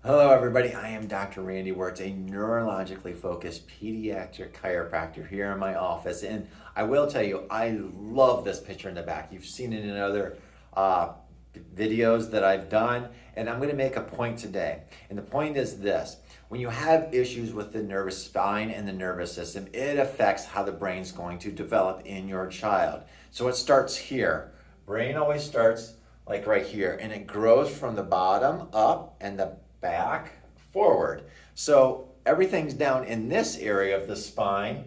Hello everybody, I am Dr. Randy Wurts, a neurologically focused pediatric chiropractor here in my office. And I will tell you, I love this picture in the back. You've seen it in other uh, videos that I've done, and I'm going to make a point today. And the point is this: when you have issues with the nervous spine and the nervous system, it affects how the brain's going to develop in your child. So it starts here. Brain always starts like right here, and it grows from the bottom up and the back forward. So everything's down in this area of the spine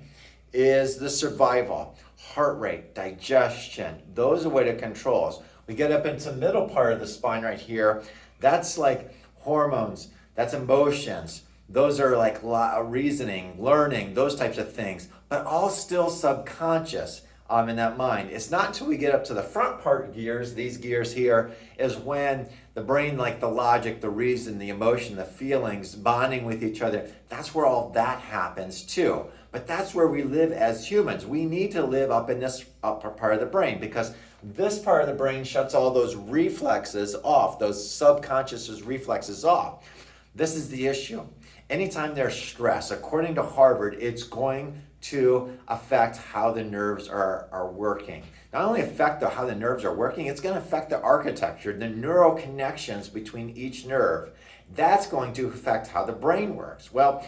is the survival, heart rate, digestion. Those are what it controls. We get up into the middle part of the spine right here. That's like hormones, that's emotions. Those are like reasoning, learning, those types of things, but all still subconscious. In that mind. It's not until we get up to the front part gears, these gears here, is when the brain, like the logic, the reason, the emotion, the feelings, bonding with each other, that's where all that happens too. But that's where we live as humans. We need to live up in this upper part of the brain because this part of the brain shuts all those reflexes off, those subconscious reflexes off. This is the issue. Anytime there's stress, according to Harvard, it's going to affect how the nerves are working. Not only affect how the nerves are working, it's going to affect the architecture, the neural connections between each nerve. That's going to affect how the brain works. Well,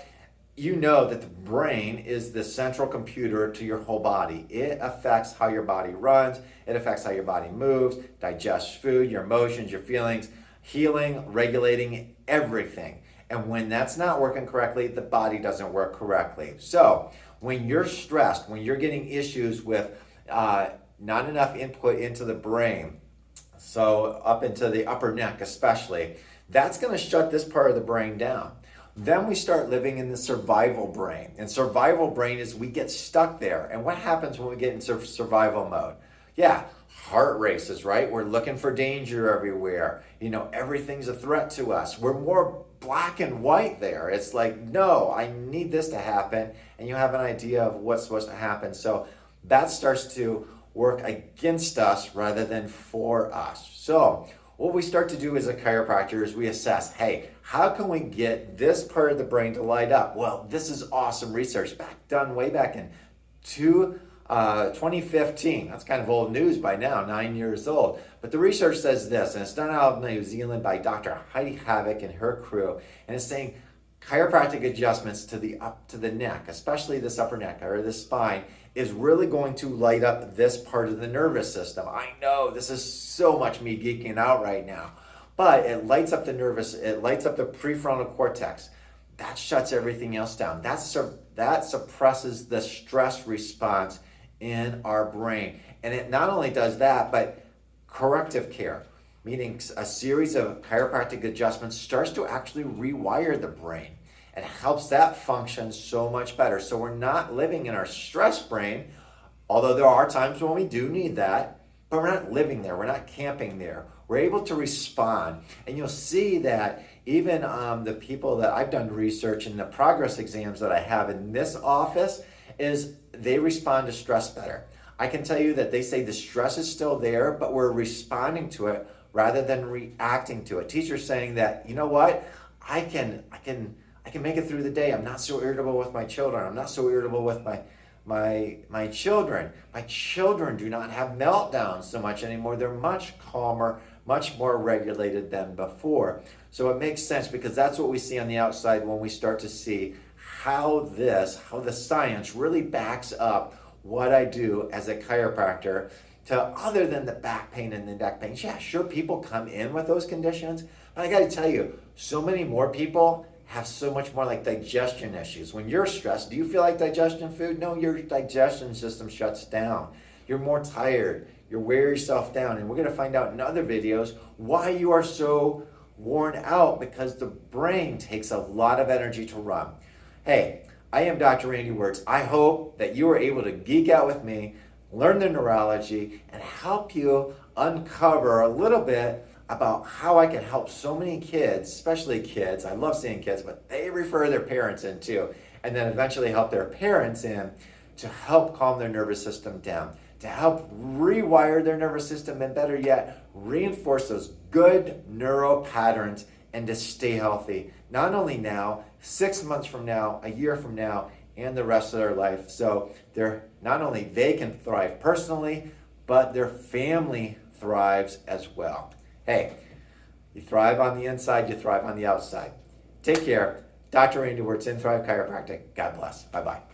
you know that the brain is the central computer to your whole body. It affects how your body runs, it affects how your body moves, digests food, your emotions, your feelings, healing, regulating everything. And when that's not working correctly, the body doesn't work correctly. So when you're stressed, when you're getting issues with not enough input into the brain, so up into the upper neck especially, that's going to shut this part of the brain down. Then we start living in the survival brain. And survival brain is we get stuck there. And what happens when we get into survival mode? Yeah, heart races, right? We're looking for danger everywhere. You know, everything's a threat to us. We're more black and white there. It's like, no, I need this to happen. And you have an idea of what's supposed to happen. So that starts to work against us rather than for us. So what we start to do as a chiropractor is we assess, hey, how can we get this part of the brain to light up? Well, this is awesome research done way back in 2015. That's kind of old news by now, 9 years old. But the research says this, and it's done out of New Zealand by Dr. Heidi Havoc and her crew, and it's saying chiropractic adjustments to the neck, especially this upper neck or the spine, is really going to light up this part of the nervous system. I know this is so much me geeking out right now, but it lights up it lights up the prefrontal cortex. That shuts everything else down. That suppresses the stress response in our brain. And it not only does that, but corrective care, meaning a series of chiropractic adjustments, starts to actually rewire the brain and helps that function so much better. So we're not living in our stress brain, although there are times when we do need that, but we're not living there. We're not camping there. We're able to respond. And you'll see that even the people that I've done research in the progress exams that I have in this office is they respond to stress better. I can tell you that they say the stress is still there, but we're responding to it rather than reacting to it. Teachers saying that, you know what, I can make it through the day. I'm not so irritable with my children. I'm not so irritable with my children. My children do not have meltdowns so much anymore. They're much calmer, much more regulated than before. So it makes sense because that's what we see on the outside when we start to see how the science really backs up what I do as a chiropractor to other than the back pain and the neck pain. Yeah, sure, people come in with those conditions, but I got to tell you, so many more people have so much more like digestion issues. When you're stressed, do you feel like digestion food? No, your digestion system shuts down. You're more tired. You wear yourself down. And we're going to find out in other videos why you are so worn out, because the brain takes a lot of energy to run. Hey, I am Dr. Randy Wurts. I hope that you are able to geek out with me, learn the neurology, and help you uncover a little bit about how I can help so many kids, especially kids. I love seeing kids, but they refer their parents in too, and then eventually help their parents in to help calm their nervous system down, to help rewire their nervous system, and better yet, reinforce those good neural patterns and to stay healthy, not only now, 6 months from now, a year from now, and the rest of their life. So they're not only they can thrive personally, but their family thrives as well. Hey, you thrive on the inside, you thrive on the outside. Take care. Dr. Randy Wurts, inThrive Chiropractic. God bless. Bye-bye.